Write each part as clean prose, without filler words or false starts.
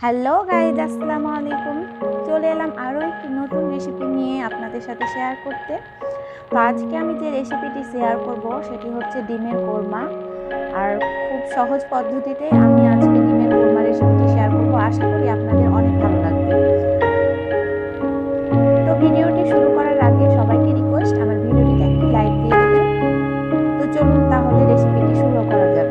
Hello guys, আসসালামু আলাইকুম। চলে এলাম আরও একটি নতুন রেসিপি নিয়ে আপনাদের সাথে শেয়ার করতে। তো আজকে আমি যে রেসিপিটি শেয়ার করব সেটি হচ্ছে ডিমের কোরমা। আর খুব সহজ পদ্ধতিতে আমি আজকে ডিমের কোরমা রেসিপিটি শেয়ার করব। আশা করি আপনাদের অনেক ভালো লাগবে। তো ভিডিওটি শুরু করার আগে সবাইকে রিকোয়েস্ট, আমার ভিডিওটিতে একটি লাইক দিয়ে দেবেন। তো চলুন তাহলে রেসিপিটি শুরু করা যাক।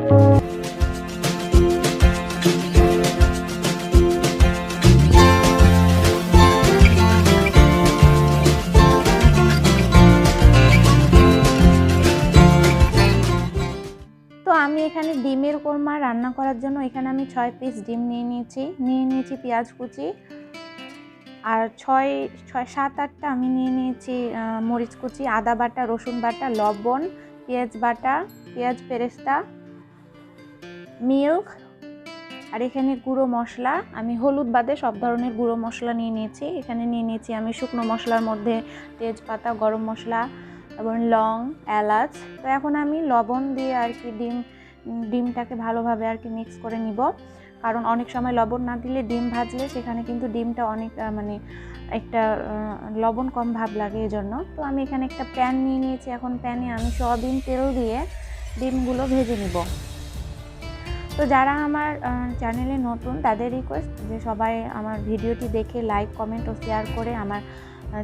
আমি এখানে ডিমের কোরমা রান্না করার জন্য এখানে আমি 6 পিস ডিম নিয়ে নিয়েছি পেঁয়াজ কুচি, আর 7-8টা আমি নিয়ে নিয়েছি মরিচ কুচি, আদা বাটা, রসুন বাটা, লবণ, পেঁয়াজ বাটা, পেঁয়াজ পেরেস্তা, মিল্ক, আর এখানে গুঁড়ো মশলা। আমি হলুদ বাদে সব ধরনের গুঁড়ো মশলা নিয়ে নিয়েছি। এখানে নিয়ে নিয়েছি আমি শুকনো মশলার মধ্যে তেজপাতা, গরম মশলা এবং লং, এলাচ। তো এখন আমি লবণ দিয়ে আর কি ডিমটাকে ভালোভাবে আর কি মিক্স করে নিব, কারণ অনেক সময় লবণ না দিলে ডিম ভাজলে সেখানে কিন্তু ডিমটা অনেক একটা লবণ কম ভাব লাগে, এজন্য। তো আমি এখানে একটা প্যান নিয়ে নিয়েছি। এখন প্যানে আমি সয়াবিন তেল দিয়ে ডিমগুলো ভেজে নিব। তো যারা আমার চ্যানেলে নতুন তাদের রিকোয়েস্ট যে সবাই আমার ভিডিওটি দেখে লাইক, কমেন্ট ও শেয়ার করে আমার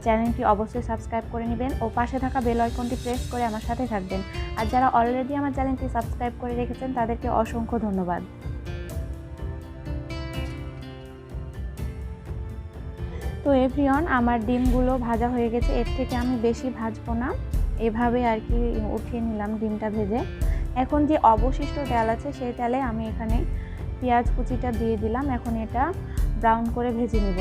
চ্যানেলটি অবশ্যই সাবস্ক্রাইব করে নেবেন ও পাশে থাকা বেল আইকনটি প্রেস করে আমার সাথে থাকবেন। আর যারা অলরেডি আমার চ্যানেলটি সাবস্ক্রাইব করে রেখেছেন তাদেরকে অসংখ্য ধন্যবাদ। তো এভরিওয়ান, আমার ডিমগুলো ভাজা হয়ে গেছে। এর থেকে আমি বেশি ভাজবো না, এভাবে আর কি উঠিয়ে নিলাম ডিমটা ভেজে। এখন যে অবশিষ্ট তেল আছে সেই তেলে আমি এখানে পেঁয়াজ কুচিটা দিয়ে দিলাম। এখন এটা ব্রাউন করে ভেজে নিব।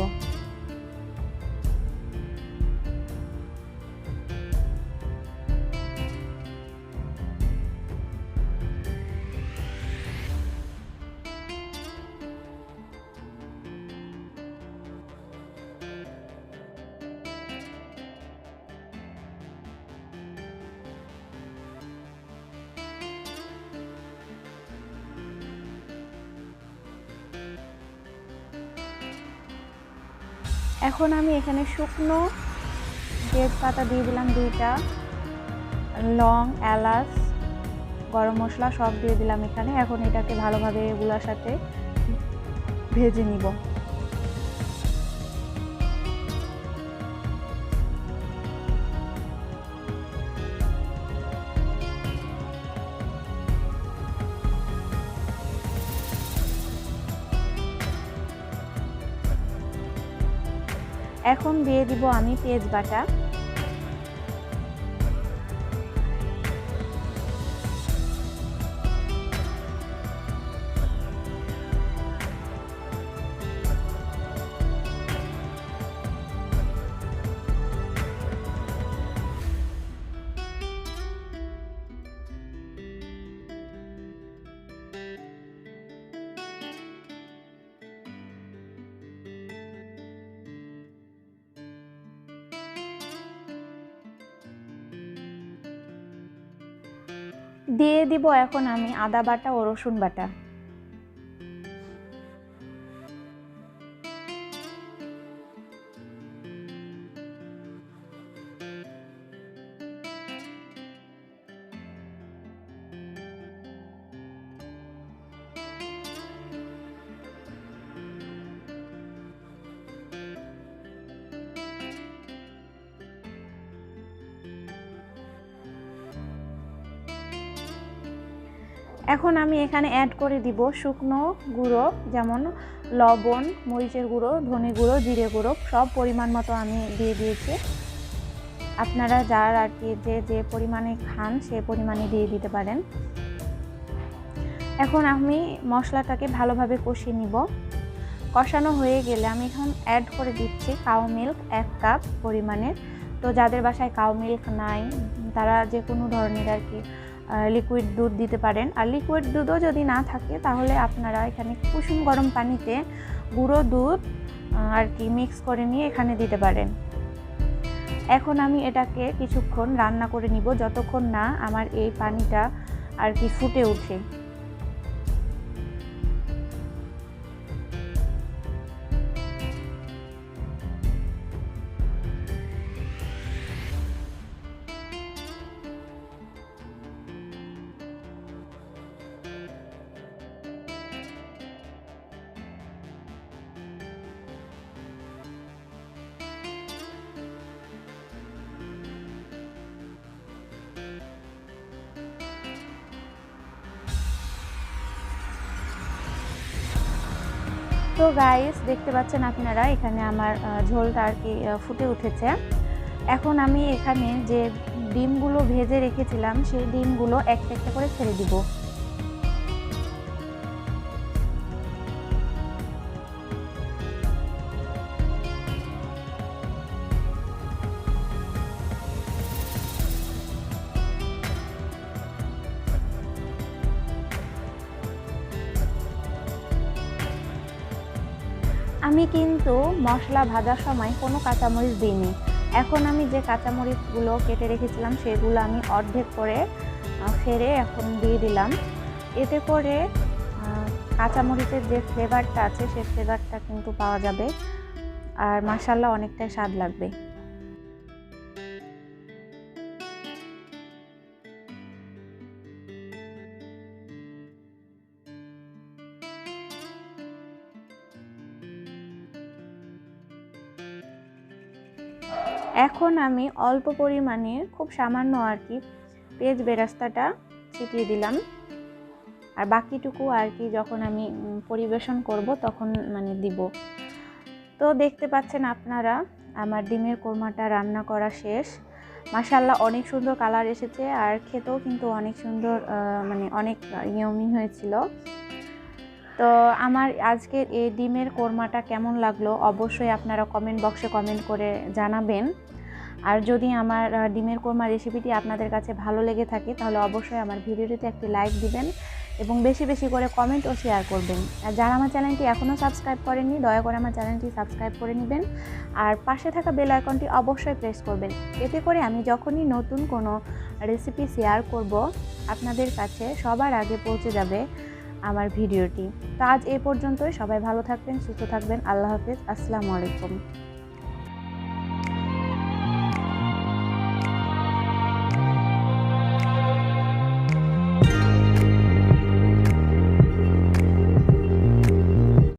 এখন আমি এখানে শুকনো তেজপাতা দিয়ে দিলাম 2টা, লং, এলাচ, গরম মশলা সব দিয়ে দিলাম এখানে। এখন এটাকে ভালোভাবে এগুলোর সাথে ভেজে নিব। এখন দিয়ে দিব আমি পেঁয়াজ বাটা। দিয়ে দিব এখন আমি আদা বাটা ও রসুন বাটা। এখন আমি এখানে অ্যাড করে দিব শুকনো গুঁড়ো, যেমন লবণ, মরিচের গুঁড়ো, ধনে গুঁড়ো, জিরে গুঁড়ো, সব পরিমাণ মতো আমি দিয়ে দিয়েছি। আপনারা যার আর কি যে পরিমাণে খান সে পরিমাণে দিয়ে দিতে পারেন। এখন আমি মশলাটাকে ভালোভাবে কষিয়ে নিব। কষানো হয়ে গেলে আমি এখন অ্যাড করে দিচ্ছি কাউ মিল্ক 1 কাপ পরিমাণের। তো যাদের বাসায় কাউ মিল্ক নাই তারা যে কোনো ধরনের আর কি লিকুইড দুধ দিতে পারেন। আর লিকুইড দুধও যদি না থাকে তাহলে আপনারা এখানে কুসুম গরম পানিতে গুঁড়ো দুধ আর কি মিক্স করে নিয়ে এখানে দিতে পারেন। এখন আমি এটাকে কিছুক্ষণ রান্না করে নিব, যতক্ষণ না আমার এই পানিটা আর কি ফুটে ওঠে। তো গাইস দেখতে পাচ্ছেন আপনারা এখানে আমার ঝোলটা আর কি ফুটে উঠেছে। এখন আমি এখানে যে ডিমগুলো ভেজে রেখেছিলাম সেই ডিমগুলো একটা একটা করে ছেড়ে দিব। আমি কিন্তু মশলা ভাজার সময় কোনো কাঁচামরিচ দিইনি। এখন আমি যে কাঁচামরিচগুলো কেটে রেখেছিলাম সেগুলো আমি অর্ধেক করে ফেরে এখন দিয়ে দিলাম। এতে করে কাঁচামরিচের যে ফ্লেভারটা আছে সেই ফ্লেভারটা কিন্তু পাওয়া যাবে, আর মাশাআল্লাহ অনেকটাই স্বাদ লাগবে। এখন আমি অল্প পরিমাণে খুব সামান্য আর কি পেঁয়াজ বেরেস্তাটা ছিটিয়ে দিলাম, আর বাকিটুকু আর কি যখন আমি পরিবেশন করব তখন মানে দিব। তো দেখতে পাচ্ছেন আপনারা আমার ডিমের কোরমাটা রান্না করা শেষ। মাশাআল্লাহ অনেক সুন্দর কালার এসেছে, আর খেতেও কিন্তু অনেক সুন্দর মানে অনেক ইয়মি হয়েছিল। তো আমার আজকের এই ডিমের কোরমাটা কেমন লাগলো অবশ্যই আপনারা কমেন্ট বক্সে কমেন্ট করে জানাবেন। আর যদি আমার ডিমের কোরমা রেসিপিটি আপনাদের কাছে ভালো লেগে থাকে তাহলে অবশ্যই আমার ভিডিওটিতে একটি লাইক দিবেন এবং বেশি বেশি করে কমেন্ট ও শেয়ার করবেন। আর যারা আমার চ্যানেলটি এখনও সাবস্ক্রাইব করেননি দয়া করে আমার চ্যানেলটি সাবস্ক্রাইব করে নেবেন, আর পাশে থাকা বেল আইকনটি অবশ্যই প্রেস করবেন। এতে করে আমি যখনই নতুন কোনো রেসিপি শেয়ার করব আপনাদের কাছে সবার আগে পৌঁছে যাবে আমার ভিডিওটি। তো আজ এই পর্যন্তই। সবাই ভালো থাকবেন, সুস্থ থাকবেন। আল্লাহ হাফেজ। আসসালামু আলাইকুম।